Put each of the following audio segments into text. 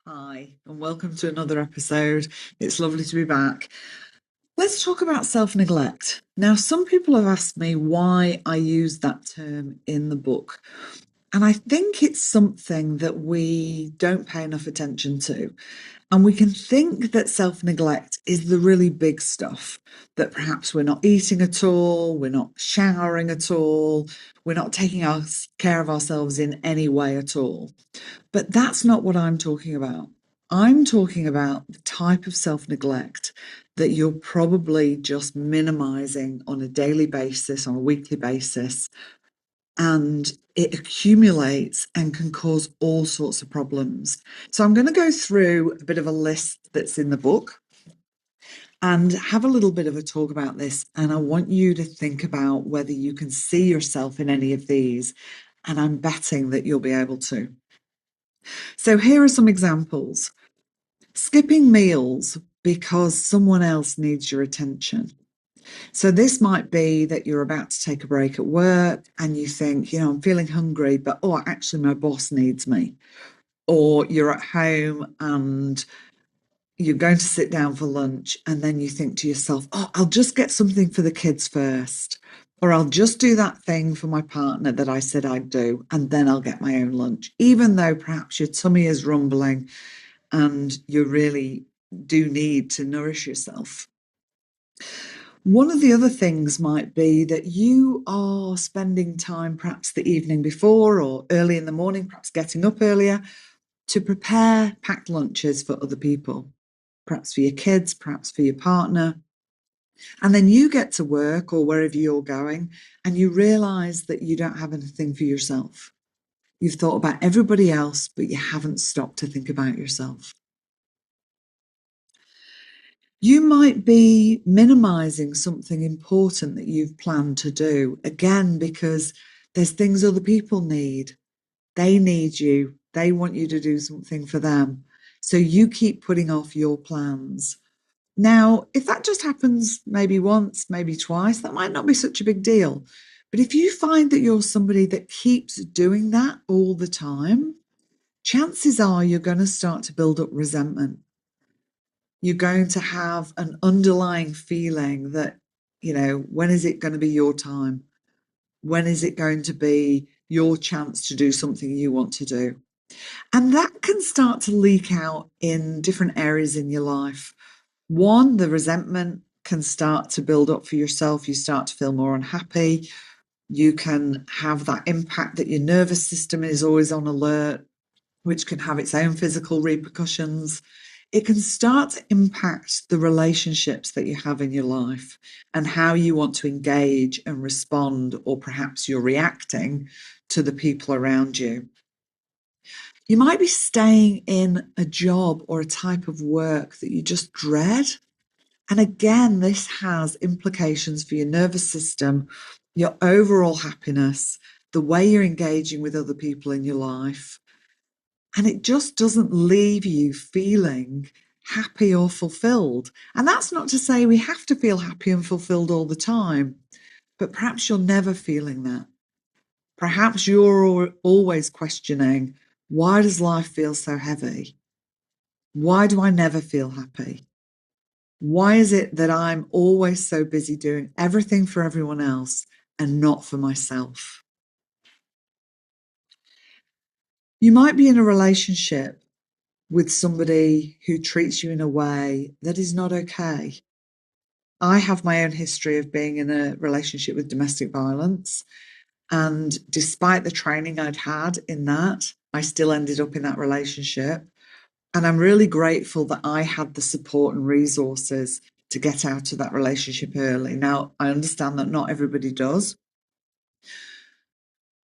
Hi, and welcome to another episode. It's lovely to be back. Let's talk about self neglect. Now, some people have asked me why I use that term in the book. And I think it's something that we don't pay enough attention to. And we can think that self neglect is the really big stuff, that perhaps we're not eating at all, we're not showering at all, we're not taking care of ourselves in any way at all. But that's not what I'm talking about. I'm talking about the type of self neglect that you're probably just minimizing on a daily basis, on a weekly basis, and it accumulates and can cause all sorts of problems. So I'm going to go through a bit of a list that's in the book and have a little bit of a talk about this. And I want you to think about whether you can see yourself in any of these. And I'm betting that you'll be able to. So here are some examples. Skipping meals because someone else needs your attention. So this might be that you're about to take a break at work and you think, I'm feeling hungry, but actually my boss needs me. Or you're at home and you're going to sit down for lunch and then you think to yourself, I'll just get something for the kids first. Or I'll just do that thing for my partner that I said I'd do, and then I'll get my own lunch, even though perhaps your tummy is rumbling and you really do need to nourish yourself. One of the other things might be that you are spending time, perhaps the evening before or early in the morning, perhaps getting up earlier, to prepare packed lunches for other people, perhaps for your kids, perhaps for your partner. And then you get to work or wherever you're going, and you realize that you don't have anything for yourself. You've thought about everybody else, but you haven't stopped to think about yourself. You might be minimizing something important that you've planned to do, again, because there's things other people need. They need you. They want you to do something for them. So you keep putting off your plans. Now, if that just happens maybe once, maybe twice, that might not be such a big deal. But if you find that you're somebody that keeps doing that all the time, chances are you're going to start to build up resentment. You're going to have an underlying feeling that, when is it going to be your time? When is it going to be your chance to do something you want to do? And that can start to leak out in different areas in your life. One, the resentment can start to build up for yourself. You start to feel more unhappy. You can have that impact that your nervous system is always on alert, which can have its own physical repercussions. It can start to impact the relationships that you have in your life and how you want to engage and respond, or perhaps you're reacting to the people around you. You might be staying in a job or a type of work that you just dread. And again, this has implications for your nervous system, your overall happiness, the way you're engaging with other people in your life. And it just doesn't leave you feeling happy or fulfilled. And that's not to say we have to feel happy and fulfilled all the time, but perhaps you're never feeling that. Perhaps you're always questioning, why does life feel so heavy? Why do I never feel happy? Why is it that I'm always so busy doing everything for everyone else and not for myself? You might be in a relationship with somebody who treats you in a way that is not okay. I have my own history of being in a relationship with domestic violence. And despite the training I'd had in that, I still ended up in that relationship. And I'm really grateful that I had the support and resources to get out of that relationship early. Now, I understand that not everybody does,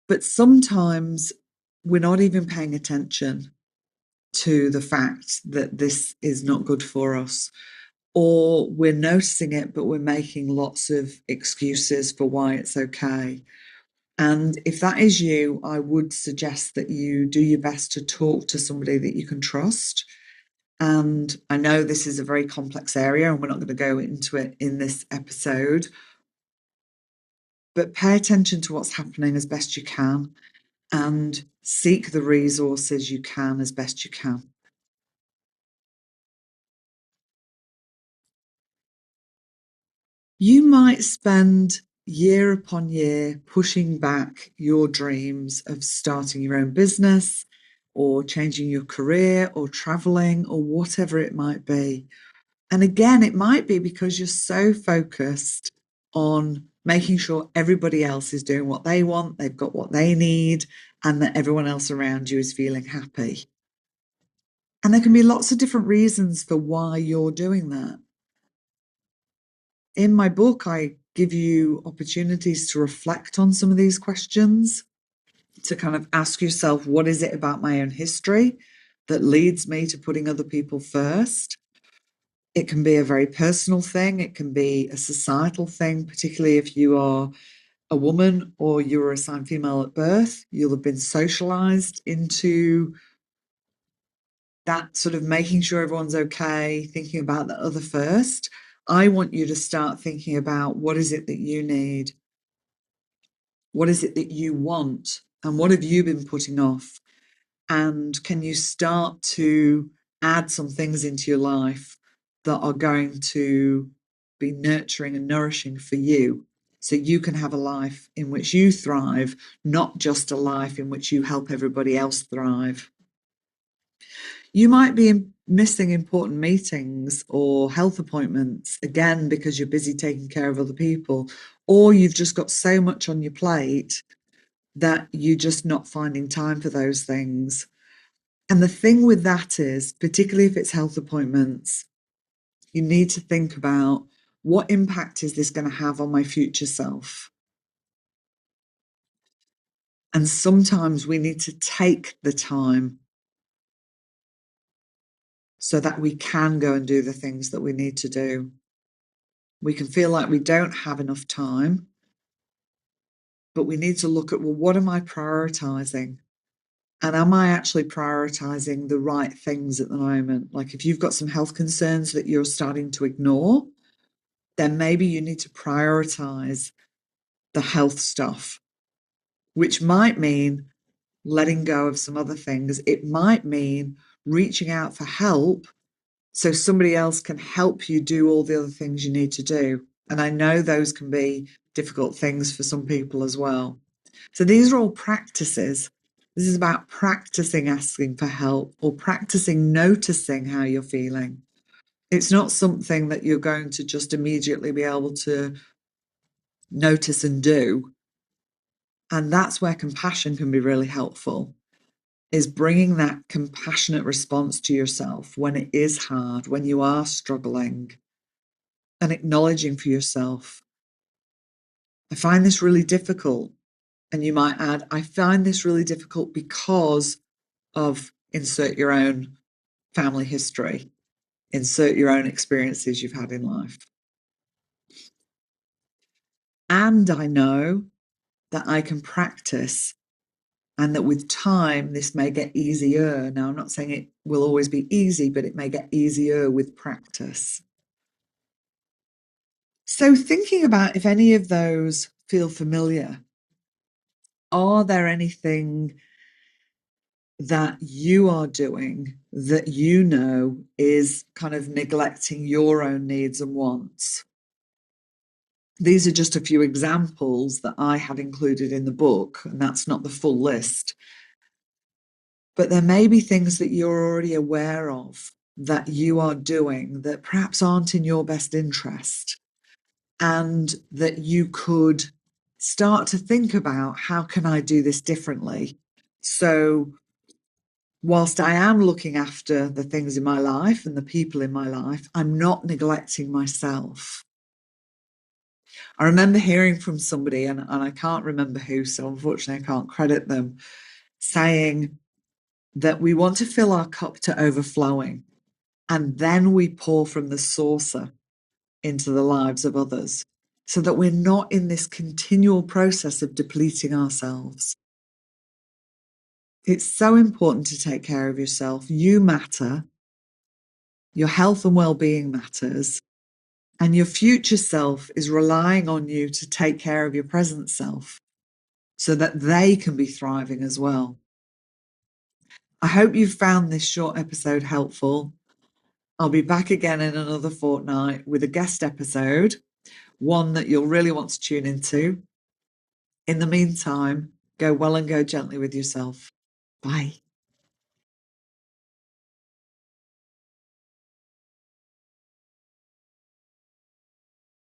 but sometimes we're not even paying attention to the fact that this is not good for us, or we're noticing it, but we're making lots of excuses for why it's okay. And if that is you, I would suggest that you do your best to talk to somebody that you can trust. And I know this is a very complex area and we're not going to go into it in this episode, but pay attention to what's happening as best you can and seek the resources you can as best you can. You might spend year upon year pushing back your dreams of starting your own business or changing your career or traveling or whatever it might be. And again, it might be because you're so focused on making sure everybody else is doing what they want, they've got what they need, and that everyone else around you is feeling happy. And there can be lots of different reasons for why you're doing that. In my book, I give you opportunities to reflect on some of these questions, to kind of ask yourself, what is it about my own history that leads me to putting other people first? It can be a very personal thing. It can be a societal thing, particularly if you are a woman or you were assigned female at birth. You'll have been socialized into that sort of making sure everyone's okay, thinking about the other first. I want you to start thinking about what is it that you need? What is it that you want? And what have you been putting off? And can you start to add some things into your life that are going to be nurturing and nourishing for you so you can have a life in which you thrive, not just a life in which you help everybody else thrive? You might be missing important meetings or health appointments, again, because you're busy taking care of other people, or you've just got so much on your plate that you're just not finding time for those things. And the thing with that is, particularly if it's health appointments, you need to think about, what impact is this going to have on my future self? And sometimes we need to take the time so that we can go and do the things that we need to do. We can feel like we don't have enough time, but we need to look at, well, what am I prioritizing? And am I actually prioritizing the right things at the moment? Like if you've got some health concerns that you're starting to ignore, then maybe you need to prioritize the health stuff, which might mean letting go of some other things. It might mean reaching out for help so somebody else can help you do all the other things you need to do. And I know those can be difficult things for some people as well. So these are all practices. This is about practicing asking for help or practicing noticing how you're feeling. It's not something that you're going to just immediately be able to notice and do. And that's where compassion can be really helpful, is bringing that compassionate response to yourself when it is hard, when you are struggling, and acknowledging for yourself, I find this really difficult. And you might add, I find this really difficult because of insert your own family history, insert your own experiences you've had in life. And I know that I can practice and that with time, this may get easier. Now, I'm not saying it will always be easy, but it may get easier with practice. So, thinking about if any of those feel familiar, are there anything that you are doing that you know is kind of neglecting your own needs and wants? These are just a few examples that I have included in the book, and that's not the full list. But there may be things that you're already aware of that you are doing that perhaps aren't in your best interest, and that you could start to think about, how can I do this differently? So whilst I am looking after the things in my life and the people in my life, I'm not neglecting myself. I remember hearing from somebody, and I can't remember who, so unfortunately I can't credit them, saying that we want to fill our cup to overflowing, and then we pour from the saucer into the lives of others, so that we're not in this continual process of depleting ourselves. It's so important to take care of yourself. You matter. Your health and well-being matters. And your future self is relying on you to take care of your present self so that they can be thriving as well. I hope you've found this short episode helpful. I'll be back again in another fortnight with a guest episode. one that you'll really want to tune into. In the meantime, go well and go gently with yourself. Bye.